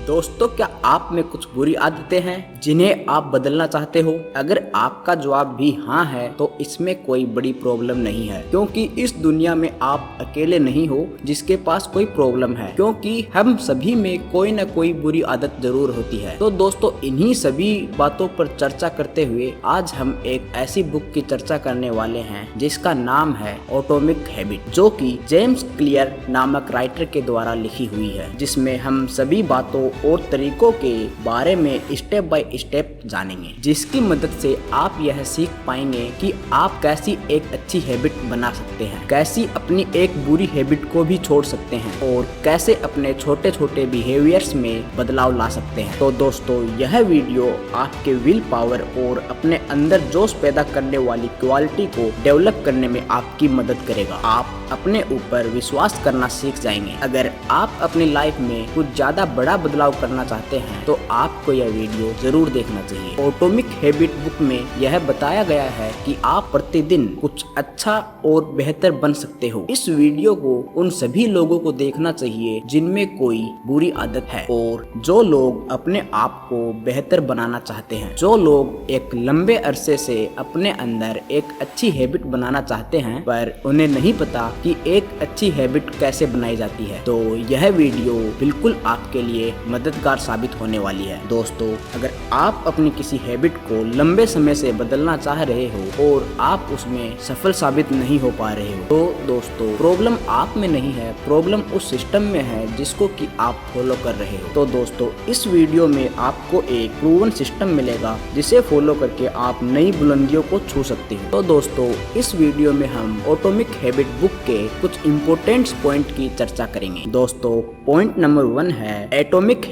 दोस्तों, क्या आप में कुछ बुरी आदतें हैं जिन्हें आप बदलना चाहते हो? अगर आपका जवाब भी हाँ है तो इसमें कोई बड़ी प्रॉब्लम नहीं है, क्योंकि इस दुनिया में आप अकेले नहीं हो जिसके पास कोई प्रॉब्लम है, क्योंकि हम सभी में कोई न कोई बुरी आदत जरूर होती है। तो दोस्तों, इन्हीं सभी बातों पर चर्चा करते हुए आज हम एक ऐसी बुक की चर्चा करने वाले हैं जिसका नाम है एटॉमिक हैबिट, जो कि जेम्स क्लियर नामक राइटर के द्वारा लिखी हुई है, जिसमें हम सभी बातों और तरीकों के बारे में स्टेप बाय स्टेप जानेंगे, जिसकी मदद से आप यह सीख पाएंगे कि आप कैसी एक अच्छी हैबिट बना सकते हैं, कैसी अपनी एक बुरी हैबिट को भी छोड़ सकते हैं और कैसे अपने छोटे छोटे बिहेवियर्स में बदलाव ला सकते हैं। तो दोस्तों, यह वीडियो आपके विल पावर और अपने अंदर जोश पैदा करने वाली क्वालिटी को डेवलप करने में आपकी मदद करेगा। आप अपने ऊपर विश्वास करना सीख जाएंगे। अगर आप अपनी लाइफ में कुछ ज्यादा बड़ा बदलाव करना चाहते हैं तो आपको यह वीडियो जरूर देखना चाहिए। एटॉमिक हैबिट बुक में यह बताया गया है कि आप प्रतिदिन कुछ अच्छा और बेहतर बन सकते हो। इस वीडियो को उन सभी लोगों को देखना चाहिए जिनमें कोई बुरी आदत है, और जो लोग अपने आप को बेहतर बनाना चाहते हैं, जो लोग एक लंबे अरसे से अपने अंदर एक अच्छी हैबिट बनाना चाहते हैं पर उन्हें नहीं पता कि एक अच्छी हैबिट कैसे बनाई जाती है। तो यह वीडियो बिल्कुल आपके लिए मददगार साबित होने वाली है। दोस्तों, अगर आप अपनी किसी हैबिट को लंबे समय से बदलना चाह रहे हो और आप उसमें सफल साबित नहीं हो पा रहे हो, तो दोस्तों, प्रॉब्लम आप में नहीं है, प्रॉब्लम उस सिस्टम में है जिसको कि आप फॉलो कर रहे हो। तो दोस्तों, इस वीडियो में आपको एक प्रूवन सिस्टम मिलेगा जिसे फॉलो करके आप नई बुलंदियों को छू सकते हो। तो दोस्तों, इस वीडियो में हम एटॉमिक हैबिट बुक के कुछ इम्पोर्टेंट पॉइंट की चर्चा करेंगे। दोस्तों, पॉइंट नंबर 1 है एटॉमिक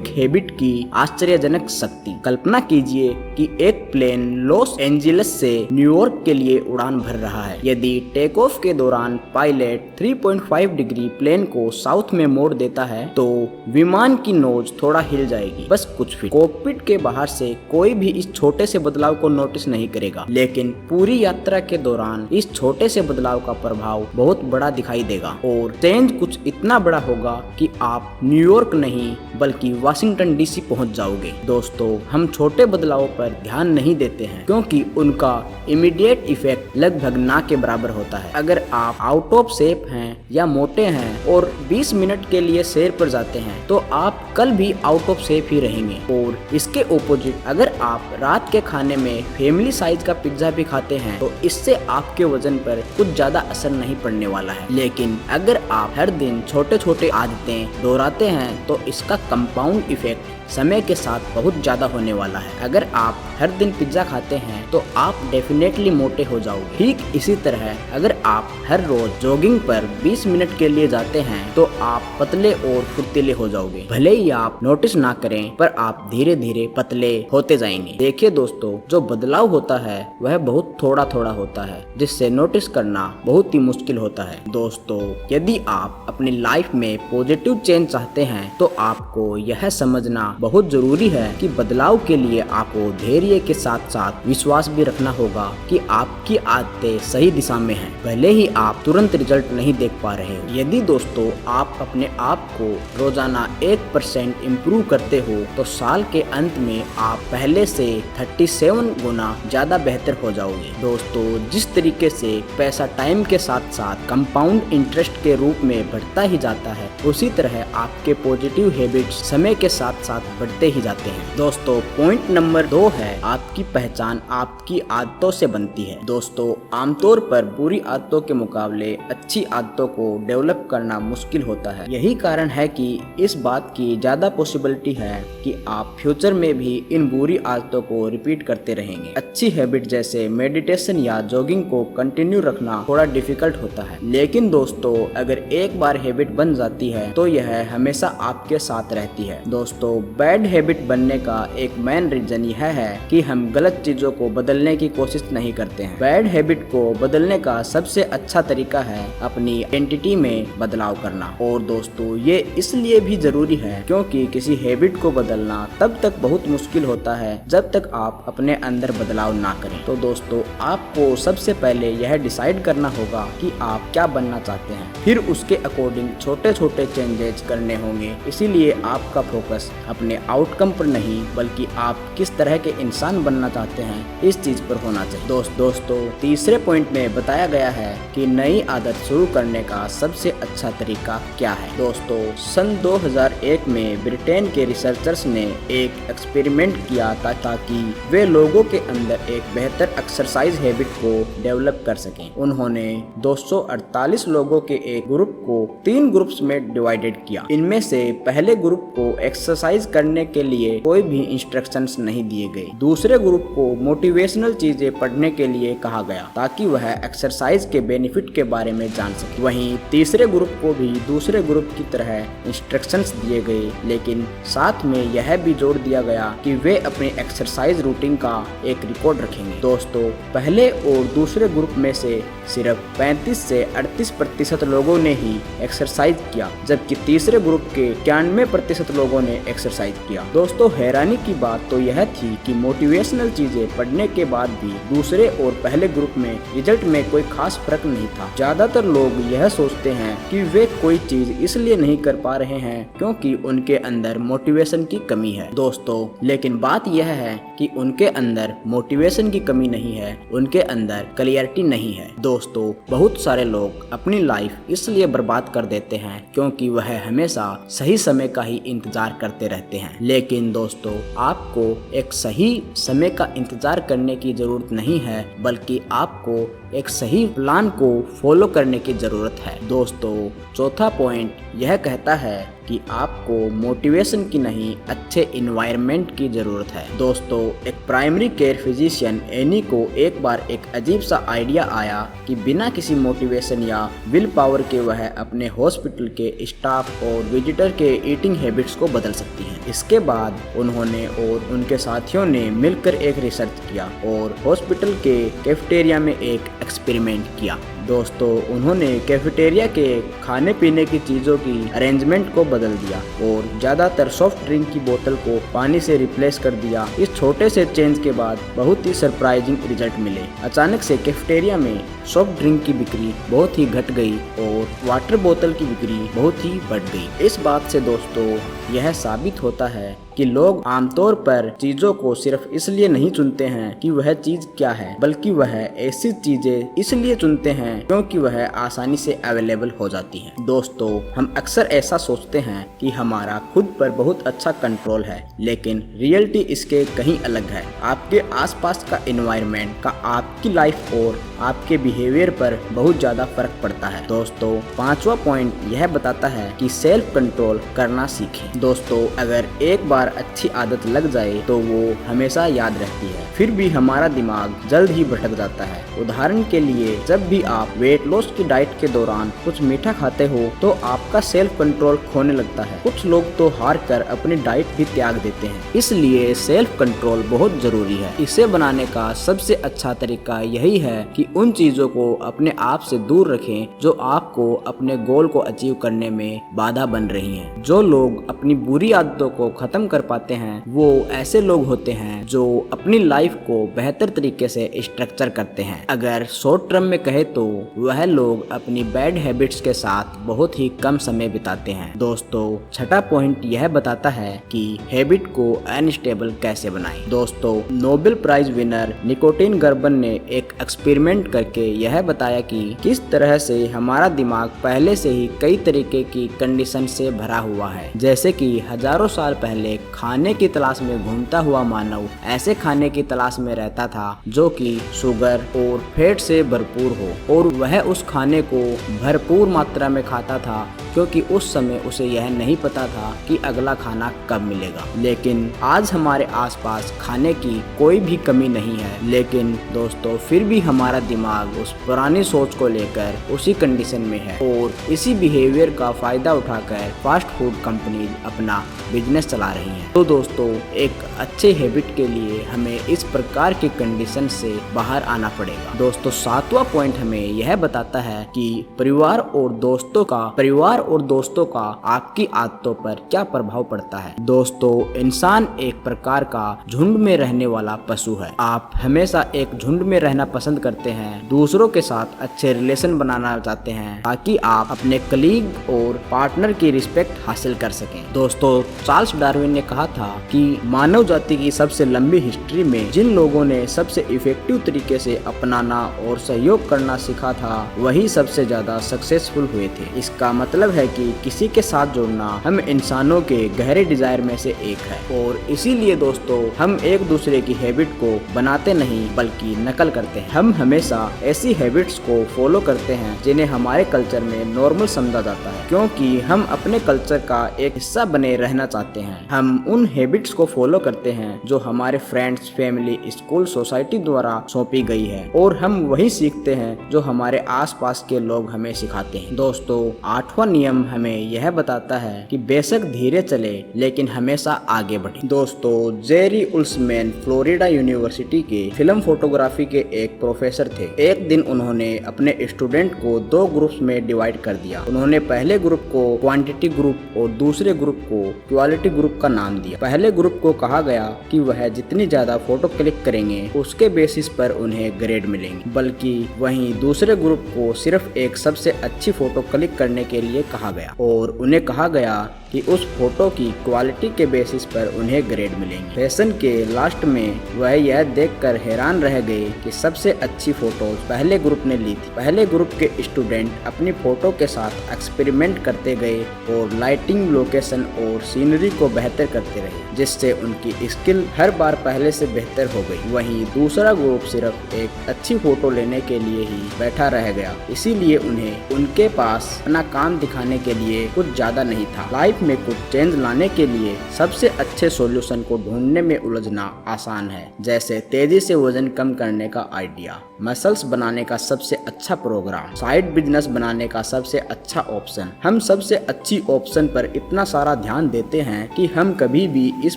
हैबिट की आश्चर्यजनक शक्ति। कल्पना कीजिए कि एक प्लेन लॉस एंजिल्स से न्यूयॉर्क के लिए उड़ान भर रहा है। यदि टेक ऑफ के दौरान पायलट 3.5 डिग्री प्लेन को साउथ में मोड़ देता है तो विमान की नोज थोड़ा हिल जाएगी, बस कुछ फीट। कॉकपिट के बाहर से कोई भी इस छोटे से बदलाव को नोटिस नहीं करेगा, लेकिन पूरी यात्रा के दौरान इस छोटे से बदलाव का प्रभाव बहुत बड़ा दिखाई देगा और चेंज कुछ इतना बड़ा होगा कि आप न्यूयॉर्क नहीं बल्कि वाशिंगटन डीसी पहुंच जाओगे। दोस्तों, हम छोटे बदलावों पर ध्यान नहीं देते हैं क्योंकि उनका इमीडिएट इफेक्ट लगभग ना के बराबर होता है। अगर आप आउट ऑफ शेप हैं या मोटे हैं और 20 मिनट के लिए सैर पर जाते हैं तो आप कल भी आउट ऑफ शेप ही रहेंगे। और इसके ओपोजिट, अगर आप रात के खाने में फैमिली साइज का पिज्जा भी खाते हैं तो इससे आपके वजन पर कुछ ज्यादा असर नहीं पड़ने वाला है। लेकिन अगर आप हर दिन छोटे छोटे आदतें दोहराते हैं तो इसका कंपाउंड इफेक्ट समय के साथ बहुत ज्यादा होने वाला है। अगर आप हर दिन पिज्जा खाते हैं तो आप डेफिनेटली मोटे हो जाओगे। ठीक इसी तरह अगर आप हर रोज जॉगिंग पर 20 मिनट के लिए जाते हैं तो आप पतले और फुर्तीले हो जाओगे। भले ही आप नोटिस ना करें पर आप धीरे धीरे पतले होते जाएंगे। देखिए दोस्तों, जो बदलाव होता है वह बहुत थोड़ा थोड़ा होता है जिससे नोटिस करना बहुत ही मुश्किल होता है। दोस्तों, यदि आप अपनी लाइफ में पॉजिटिव चेंज चाहते हैं तो आपको यह समझना बहुत जरूरी है कि बदलाव के लिए आपको धैर्य के साथ साथ विश्वास भी रखना होगा कि आपकी आदतें सही दिशा में हैं, भले ही आप तुरंत रिजल्ट नहीं देख पा रहे हो। यदि दोस्तों आप अपने आप को रोजाना 1% इम्प्रूव करते हो तो साल के अंत में आप पहले से 37 गुना ज्यादा बेहतर हो जाओगे। दोस्तों, जिस तरीके से पैसा टाइम के साथ साथ कंपाउंड इंटरेस्ट के रूप में बढ़ता ही जाता है, उसी तरह आपके पॉजिटिव हैबिट्स समय के साथ साथ बढ़ते ही जाते हैं। दोस्तों, पॉइंट नंबर 2 है आपकी पहचान आपकी आदतों से बनती है। दोस्तों, आमतौर पर बुरी आदतों के मुकाबले अच्छी आदतों को डेवलप करना मुश्किल होता है। यही कारण है कि इस बात की ज्यादा पॉसिबिलिटी है कि आप फ्यूचर में भी इन बुरी आदतों को रिपीट करते रहेंगे। अच्छी हैबिट जैसे मेडिटेशन या जॉगिंग को कंटिन्यू रखना थोड़ा डिफिकल्ट होता है, लेकिन दोस्तों अगर एक बार हैबिट बन जाती है तो यह हमेशा आपके साथ रहती है। दोस्तों, बैड हैबिट बनने का एक मेन रीजन यह है कि हम गलत चीजों को बदलने की कोशिश नहीं करते हैं। बैड हैबिट को बदलने का सबसे अच्छा तरीका है अपनी आइडेंटिटी में बदलाव करना। और दोस्तों, ये इसलिए भी जरूरी है क्योंकि किसी हैबिट को बदलना तब तक बहुत मुश्किल होता है जब तक आप अपने अंदर बदलाव ना करें। तो दोस्तों, आपको सबसे पहले यह डिसाइड करना होगा कि आप क्या बनना चाहते हैं, फिर उसके अकॉर्डिंग छोटे छोटे चेंजेस करने होंगे। इसीलिए आपका फोकस अपने आउटकम पर नहीं बल्कि आप किस तरह के इंसान बनना चाहते हैं इस चीज पर होना चाहिए। दोस्तों तीसरे पॉइंट में बताया गया है कि नई आदत शुरू करने का सबसे अच्छा तरीका क्या है। दोस्तों सन 2001 में ब्रिटेन के रिसर्चर्स ने एक एक्सपेरिमेंट किया था ताकि वे लोगों के अंदर एक बेहतर एक्सरसाइज हैबिट को डेवलप कर सकें। उन्होंने 248 लोगों के एक ग्रुप को 3 ग्रुप्स में डिवाइडेड किया। इनमें से पहले ग्रुप को एक्सरसाइज करने के लिए कोई भी इंस्ट्रक्शंस नहीं दिए गए। दूसरे ग्रुप को मोटिवेशनल चीजें पढ़ने के लिए कहा गया ताकि वह एक्सरसाइज के बेनिफिट के बारे में जान सके। वहीं तीसरे ग्रुप को भी दूसरे ग्रुप की तरह इंस्ट्रक्शंस दिए गए, लेकिन साथ में यह भी जोड़ दिया गया कि वे अपने एक्सरसाइज रूटीन का एक रिकॉर्ड रखेंगे। दोस्तों पहले और दूसरे ग्रुप में से सिर्फ 35 से 38% लोगों ने ही एक्सरसाइज किया, जबकि तीसरे ग्रुप के 91% लोगों ने एक्सरसाइज किया। दोस्तों हैरानी की बात तो यह थी कि मोटिवेशनल चीजें पढ़ने के बाद भी दूसरे और पहले ग्रुप में रिजल्ट में कोई खास फर्क नहीं था। ज्यादातर लोग यह सोचते हैं कि वे कोई चीज इसलिए नहीं कर पा रहे हैं क्योंकि उनके अंदर मोटिवेशन की कमी है। दोस्तों लेकिन बात यह है कि उनके अंदर मोटिवेशन की कमी नहीं है, उनके अंदर क्लियरिटी नहीं है। दोस्तों बहुत सारे लोग अपनी लाइफ इसलिए बर्बाद कर देते हैं क्योंकि वह हमेशा सही समय का ही इंतजार करते रहते हैं। लेकिन दोस्तों आपको एक सही समय का इंतजार करने की जरूरत नहीं है, बल्कि आपको एक सही प्लान को फॉलो करने की जरूरत है। दोस्तों चौथा पॉइंट यह कहता है कि आपको मोटिवेशन की नहीं अच्छे इन्वायरमेंट की जरूरत है। दोस्तों एक प्राइमरी केयर फिजिशियन एनी को एक बार एक अजीब सा आइडिया आया कि बिना किसी मोटिवेशन या विल पावर के वह अपने हॉस्पिटल के स्टाफ और विजिटर के ईटिंग हैबिट्स को बदल सकती है। इसके बाद उन्होंने और उनके साथियों ने मिलकर एक रिसर्च किया और हॉस्पिटल के कैफेटेरिया में एक एक्सपेरिमेंट किया। दोस्तों उन्होंने कैफेटेरिया के खाने पीने की चीज़ों की अरेंजमेंट को बदल दिया और ज़्यादातर सॉफ्ट ड्रिंक की बोतल को पानी से रिप्लेस कर दिया। इस छोटे से चेंज के बाद बहुत ही सरप्राइजिंग रिजल्ट मिले। अचानक से कैफेटेरिया में सॉफ्ट ड्रिंक की बिक्री बहुत ही घट गई और वाटर बोतल की बिक्री बहुत ही बढ़ गई। इस बात से दोस्तों यह साबित होता है कि लोग आमतौर पर चीजों को सिर्फ इसलिए नहीं चुनते हैं कि वह चीज क्या है, बल्कि वह ऐसी चीजें इसलिए चुनते हैं क्योंकि वह आसानी से अवेलेबल हो जाती हैं। दोस्तों हम अक्सर ऐसा सोचते हैं कि हमारा खुद पर बहुत अच्छा कंट्रोल है, लेकिन रियलिटी इसके कहीं अलग है। आपके आसपास का एनवायरनमेंट का आपकी लाइफ और आपके बिहेवियर पर बहुत ज्यादा फर्क पड़ता है। दोस्तों पांचवा पॉइंट यह बताता है कि सेल्फ कंट्रोल करना सीखें। दोस्तों अगर एक बार अच्छी आदत लग जाए तो वो हमेशा याद रहती है, फिर भी हमारा दिमाग जल्द ही भटक जाता है। उदाहरण के लिए जब भी आप वेट लॉस की डाइट के दौरान कुछ मीठा खाते हो तो आपका सेल्फ कंट्रोल खोने लगता है। कुछ लोग तो हार कर अपनी डाइट भी त्याग देते हैं। इसलिए सेल्फ कंट्रोल बहुत जरूरी है। इसे बनाने का सबसे अच्छा तरीका यही है कि उन चीजों को अपने आप से दूर रखें जो आपको अपने गोल को अचीव करने में बाधा बन रही हैं। जो लोग अपनी बुरी आदतों को खत्म कर पाते हैं वो ऐसे लोग होते हैं जो अपनी लाइफ को बेहतर तरीके से स्ट्रक्चर करते हैं। अगर शॉर्ट टर्म में कहे तो वह लोग अपनी बैड हैबिट्स के साथ बहुत ही कम समय बिताते हैं। दोस्तों छठा पॉइंट यह बताता है कि हैबिट को अनस्टेबल कैसे बनाएं। दोस्तों नोबेल प्राइज विनर निकोटिन गर्बन ने एक एक्सपेरिमेंट करके यह बताया कि किस तरह से हमारा दिमाग पहले से ही कई तरीके की कंडीशन से भरा हुआ है। जैसे कि हजारों साल पहले खाने की तलाश में घूमता हुआ मानव ऐसे खाने की तलाश में रहता था जो कि शुगर और फैट से भरपूर हो, और वह उस खाने को भरपूर मात्रा में खाता था क्योंकि उस समय उसे यह नहीं पता था कि अगला खाना कब मिलेगा। लेकिन आज हमारे आसपास खाने की कोई भी कमी नहीं है, लेकिन दोस्तों फिर भी हमारा दिमाग उस पुरानी सोच को लेकर उसी कंडीशन में है और इसी बिहेवियर का फायदा उठाकर फास्ट फूड कंपनी अपना बिजनेस चला रही हैं। तो दोस्तों एक अच्छे हैबिट के लिए हमें इस प्रकार की कंडीशन से बाहर आना पड़ेगा। दोस्तों सातवां पॉइंट हमें यह बताता है कि परिवार और दोस्तों का आपकी आदतों पर क्या प्रभाव पड़ता है। दोस्तों, इंसान एक प्रकार का झुंड में रहने वाला पशु है। आप हमेशा एक झुंड में रहना पसंद करते हैं, दूसरों के साथ अच्छे रिलेशन बनाना चाहते हैं ताकि आप अपने कलीग और पार्टनर की रिस्पेक्ट हासिल कर सकें। दोस्तों, चार्ल्स डार्विन ने कहा था कि मानव जाति की सबसे लंबी हिस्ट्री में जिन लोगों ने सबसे इफेक्टिव तरीके से अपनाना और सहयोग करना सीखा था वही सबसे ज्यादा सक्सेसफुल हुए थे। इसका मतलब है कि किसी के साथ जुड़ना हम इंसानों के गहरे डिजायर में से एक है और इसीलिए दोस्तों हम एक दूसरे की हैबिट को बनाते नहीं बल्कि नकल करते हैं। हम हमेशा ऐसी हैबिट्स को फॉलो करते हैं जिन्हें हमारे कल्चर में नॉर्मल समझा जाता है, क्योंकि हम अपने कल्चर का एक हिस्सा बने रहना चाहते हैं। हम उन हैबिट्स को फॉलो करते हैं जो हमारे फ्रेंड्स, फैमिली, स्कूल, सोसाइटी द्वारा सौंपी गई है और हम वही सीखते हैं जो हमारे आसपास के लोग हमें सिखाते हैं। दोस्तों, 8वां नियम हमें यह बताता है कि बेशक धीरे चले लेकिन हमेशा आगे बढ़े। दोस्तों, जेरी उल्समैन फ्लोरिडा यूनिवर्सिटी के फिल्म फोटोग्राफी के एक प्रोफेसर थे। एक दिन उन्होंने अपने स्टूडेंट को 2 ग्रुप्स में डिवाइड कर दिया। उन्होंने पहले ग्रुप को क्वांटिटी ग्रुप और दूसरे ग्रुप को क्वालिटी ग्रुप का नाम दिया। पहले ग्रुप को कहा गया कि वह जितनी ज्यादा फोटो क्लिक करेंगे उसके बेसिस पर उन्हें ग्रेड मिलेंगे, बल्कि वहीं दूसरे ग्रुप को सिर्फ एक सबसे अच्छी फोटो क्लिक करने के लिए कहा गया और उन्हें कहा गया कि उस फोटो की क्वालिटी के बेसिस पर उन्हें ग्रेड मिलेंगे। सेशन के लास्ट में वह यह देखकर हैरान रह गए कि सबसे अच्छी फोटोज पहले ग्रुप ने ली थी। पहले ग्रुप के स्टूडेंट अपनी फोटो के साथ एक्सपेरिमेंट करते गए और लाइटिंग, लोकेशन और सीनरी को बेहतर करते रहे, जिससे उनकी स्किल हर बार पहले से बेहतर हो गई। वहीं दूसरा ग्रुप सिर्फ एक अच्छी फोटो लेने के लिए ही बैठा रह गया, इसीलिए उन्हें उनके पास अपना काम दिखाने के लिए कुछ ज्यादा नहीं था। लाइफ में कुछ चेंज लाने के लिए सबसे अच्छे सॉल्यूशन को ढूंढने में उलझना आसान है, जैसे तेजी से वजन कम करने का आइडिया, मसल्स बनाने का सबसे अच्छा प्रोग्राम, साइड बिजनेस बनाने का सबसे अच्छा ऑप्शन। हम सबसे अच्छी ऑप्शन पर इतना सारा ध्यान देते हैं कि हम कभी भी इस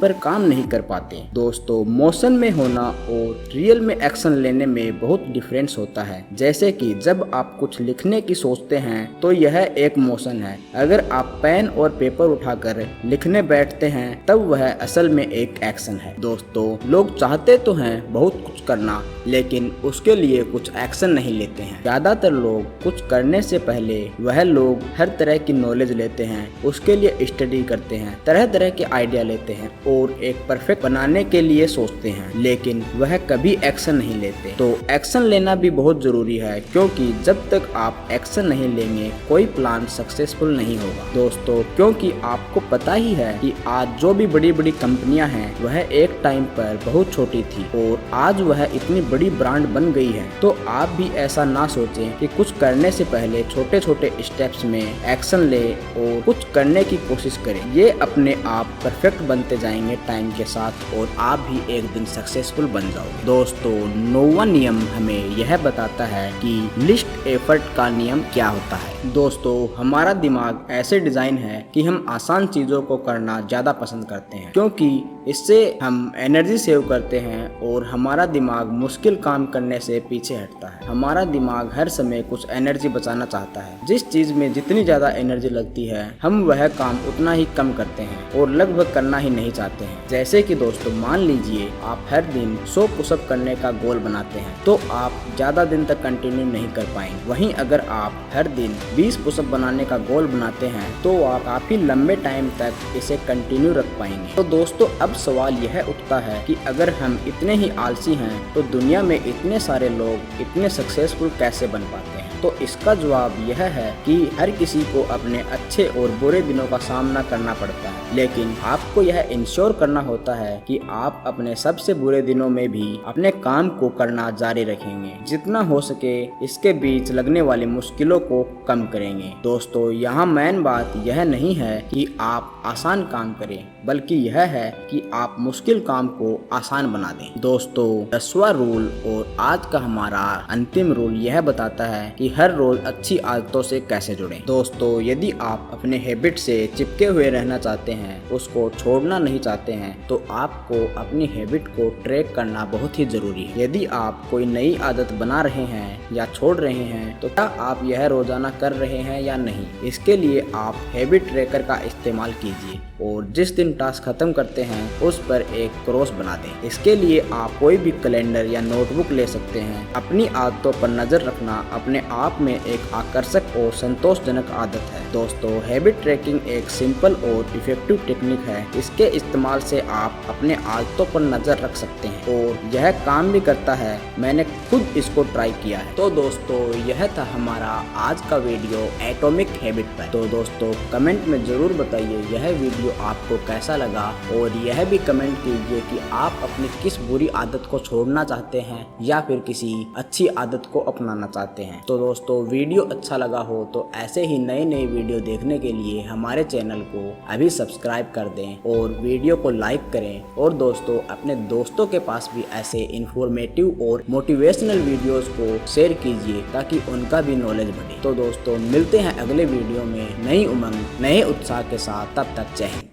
पर काम नहीं कर पाते। दोस्तों, मोशन में होना और रियल में एक्शन लेने में बहुत डिफरेंस होता है। जैसे कि जब आप कुछ लिखने की सोचते हैं तो यह एक मोशन है, अगर आप पेन और पेपर उठाकर लिखने बैठते हैं तब वह असल में एक एक्शन है। दोस्तों, लोग चाहते तो हैं बहुत कुछ करना, लेकिन उसके लिए कुछ एक्शन नहीं लेते हैं। ज्यादातर लोग कुछ करने से पहले वह लोग हर तरह की नॉलेज लेते हैं, उसके लिए स्टडी करते हैं, तरह तरह के आइडिया लेते हैं और एक परफेक्ट बनाने के लिए सोचते हैं, लेकिन वह कभी एक्शन नहीं लेते। तो एक्शन लेना भी बहुत जरूरी है, क्योंकि जब तक आप एक्शन नहीं लेंगे कोई प्लान सक्सेसफुल नहीं होगा। दोस्तों, क्योंकि आपको पता ही है कि आज जो भी बड़ी बड़ी कंपनियां हैं वह एक टाइम पर बहुत छोटी थी और आज वह इतनी बड़ी ब्रांड बन गई है। तो आप भी ऐसा ना सोचें कि कुछ करने से पहले छोटे छोटे स्टेप्स में एक्शन ले और कुछ करने की कोशिश करें। ये अपने आप परफेक्ट बनते जाएंगे टाइम के साथ और आप भी एक दिन सक्सेसफुल बन जाओगे। दोस्तों, 9वां नियम हमें यह बताता है कि लिस्ट एफर्ट का नियम क्या होता है। दोस्तों, हमारा दिमाग ऐसे डिजाइन है कि हम आसान चीजों को करना ज्यादा पसंद करते हैं, क्योंकि इससे हम एनर्जी सेव करते हैं और हमारा दिमाग मुश्किल काम करने से पीछे हटता है। हमारा दिमाग हर समय कुछ एनर्जी बचाना चाहता है। जिस चीज में जितनी ज्यादा एनर्जी लगती है हम वह काम उतना ही कम करते हैं और लगभग करना ही नहीं चाहते हैं। जैसे कि दोस्तों, मान लीजिए आप हर दिन 100 पुशअप करने का गोल बनाते हैं तो आप ज्यादा दिन तक कंटिन्यू नहीं कर पाएंगे। वहीं अगर आप हर दिन 20 पुशअप बनाने का गोल बनाते हैं तो आप काफी लंबे टाइम तक इसे कंटिन्यू रख पाएंगे। तो दोस्तों, अब सवाल यह उठता है कि अगर हम इतने ही आलसी हैं तो दुनिया में इतने सारे लोग इतने सक्सेसफुल कैसे बन पाते हैं? तो इसका जवाब यह है कि हर किसी को अपने अच्छे और बुरे दिनों का सामना करना पड़ता है, लेकिन आपको यह इंश्योर करना होता है कि आप अपने सबसे बुरे दिनों में भी अपने काम को करना जारी रखेंगे। जितना हो सके इसके बीच लगने वाली मुश्किलों को कम करेंगे। दोस्तों, यहाँ मेन बात यह नहीं है कि आप आसान काम करें, बल्कि यह है कि आप मुश्किल काम को आसान बना दें। दोस्तों, 10वां रूल और आज का हमारा अंतिम रूल यह बताता है कि हर रोज अच्छी आदतों से कैसे जुड़ें। दोस्तों, यदि आप अपने हैबिट से चिपके हुए रहना चाहते हैं, उसको छोड़ना नहीं चाहते हैं, तो आपको अपनी हैबिट को ट्रैक करना बहुत ही जरूरी है। यदि आप कोई नई आदत बना रहे हैं या छोड़ रहे हैं, तो क्या आप यह रोजाना कर रहे हैं या नहीं। इसके लिए आप हैबिट ट्रैकर का इस्तेमाल कीजिए और जिस दिन टास्क खत्म करते हैं उस पर एक क्रॉस बना दें। इसके लिए आप कोई भी कैलेंडर या नोटबुक ले सकते हैं। अपनी आदतों पर नजर रखना अपने आप में एक आकर्षक और संतोषजनक आदत है। दोस्तों, हैबिट ट्रैकिंग एक सिंपल और इफेक्टिव टेक्निक है। इसके इस्तेमाल से आप अपने आदतों पर नजर रख सकते हैं और यह काम भी करता है। मैंने खुद इसको ट्राई किया है। तो दोस्तों, यह था हमारा आज का वीडियो एटॉमिक हैबिट पर। तो दोस्तों, कमेंट में जरूर बताइए यह वीडियो आपको कैसा लगा और यह भी कमेंट कीजिए कि आप अपनी किस बुरी आदत को छोड़ना चाहते हैं या फिर किसी अच्छी आदत को अपनाना चाहते हैं। तो दोस्तों, वीडियो अच्छा लगा हो तो ऐसे ही नए नए वीडियो देखने के लिए हमारे चैनल को अभी सब्सक्राइब कर दें और वीडियो को लाइक करें। और दोस्तों, अपने दोस्तों के पास भी ऐसे इंफॉर्मेटिव और मोटिवेशनल वीडियोस को शेयर कीजिए ताकि उनका भी नॉलेज बढ़े। तो दोस्तों, मिलते हैं अगले वीडियो में नई उमंग नए उत्साह के साथ। तब तक जय हिंद।